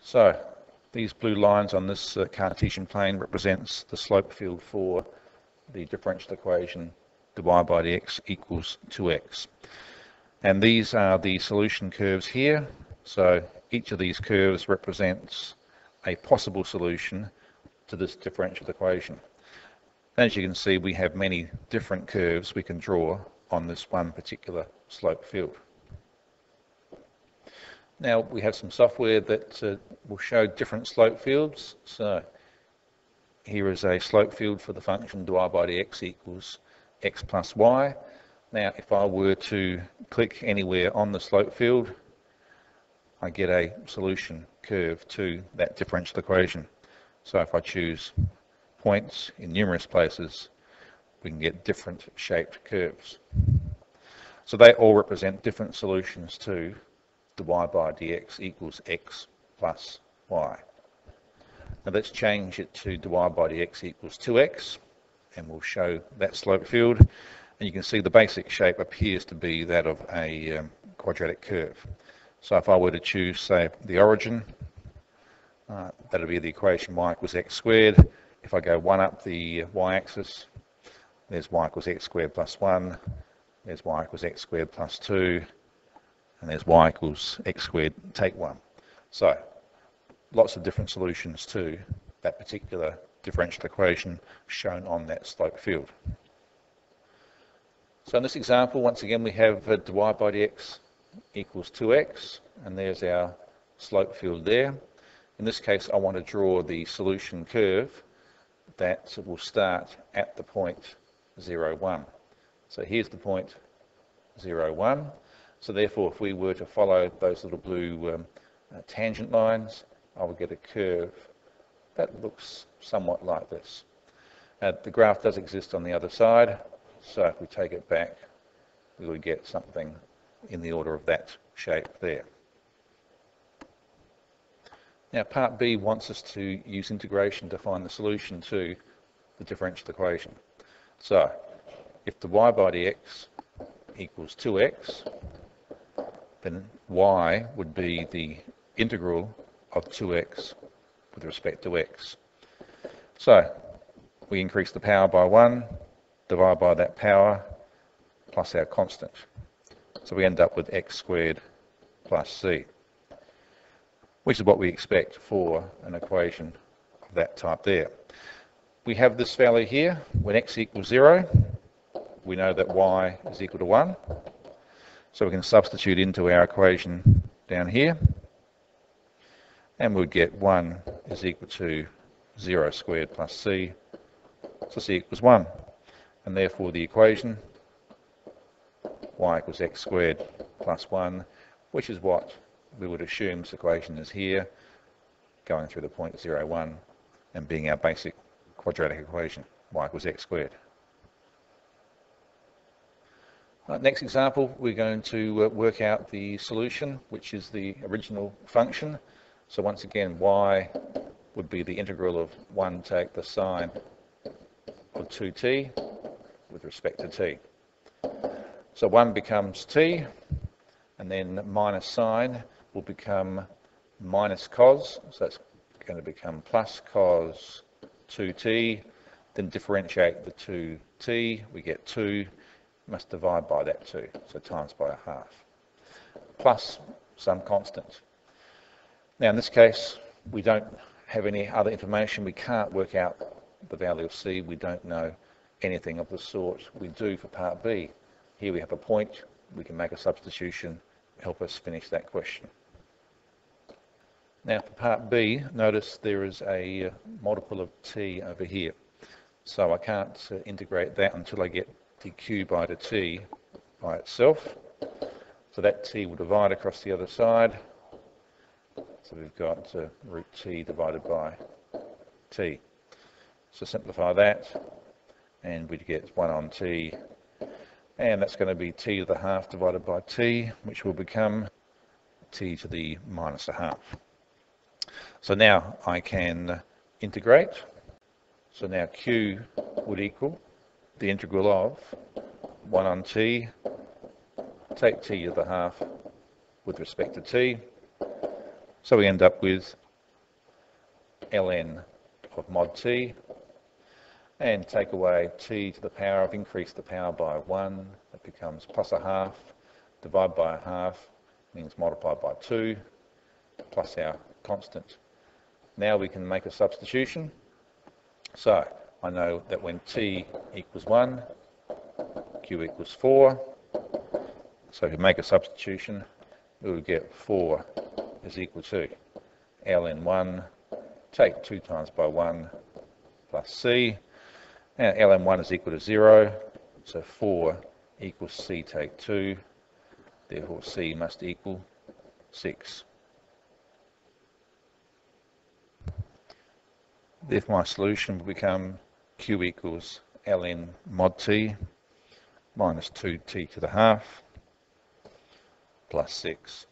So these blue lines on this Cartesian plane represents the slope field for the differential equation dy by dx equals 2x. And these are the solution curves here. So each of these curves represents a possible solution to this differential equation. As you can see, we have many different curves we can draw on this one particular slope field. Now we have some software that will show different slope fields. So here is a slope field for the function dy by dx equals x plus y. Now if I were to click anywhere on the slope field, I get a solution curve to that differential equation. So if I choose points in numerous places, we can get different shaped curves. So they all represent different solutions to dy by dx equals x plus y. Now let's change it to dy by dx equals 2x, and we'll show that slope field. And you can see the basic shape appears to be that of a quadratic curve. So if I were to choose, say, the origin, that would be the equation y equals x squared. If I go 1 up the y-axis, there's y equals x squared plus 1, there's y equals x squared plus 2, and there's y equals x squared take 1. So lots of different solutions to that particular differential equation shown on that slope field. So in this example, once again, we have dy by dx equals 2x, and there's our slope field there. In this case, I want to draw the solution curve that will start at the point 0, 1. So here's the point 0, 1. So therefore, if we were to follow those little blue tangent lines, I would get a curve that looks somewhat like this. The graph does exist on the other side, so if we take it back, we would get something in the order of that shape there. Now part B wants us to use integration to find the solution to the differential equation. So if the y by dx equals 2x, then y would be the integral of 2x with respect to x. So we increase the power by 1, divide by that power, plus our constant. So we end up with x squared plus c, which is what we expect for an equation of that type there. We have this value here. When x equals 0, we know that y is equal to 1. So we can substitute into our equation down here, and we'll get 1 is equal to 0 squared plus c, so c equals 1. And therefore the equation y equals x squared plus 1, which is what we would assume this equation is here, going through the point 0, 1, and being our basic quadratic equation, y equals x squared. Next example, we're going to work out the solution, which is the original function. So once again, y would be the integral of 1 take the sine of 2t with respect to t. So 1 becomes t, and then minus sine will become minus cos, so that's going to become plus cos 2t, then differentiate the 2t, we get 2, must divide by that 2, so times by a half, plus some constant. Now in this case, we don't have any other information, we can't work out the value of c, we don't know anything of the sort we do for part B. Here we have a point, we can make a substitution, help us finish that question. Now for part B, notice there is a multiple of t over here. So I can't integrate that until I get dq by dt by itself. So that t will divide across the other side. So we've got root t divided by t. So simplify that, and we get 1 on t, and that's going to be t to the half divided by t, which will become t to the minus a half. So now I can integrate. So now q would equal the integral of 1 on t, take t to the half with respect to t. So we end up with ln of mod t, and take away t to the power. I've increased the power by 1. It becomes plus a half. Divide by a half means multiply by 2, plus our constant. Now we can make a substitution. So I know that when t equals 1, q equals 4. So if you make a substitution, we would get 4 is equal to ln 1, take 2 times by 1 plus c, and ln 1 is equal to 0, so 4 equals c take 2, therefore c must equal 6. Therefore my solution will become q equals ln mod t minus 2t to the half plus 6.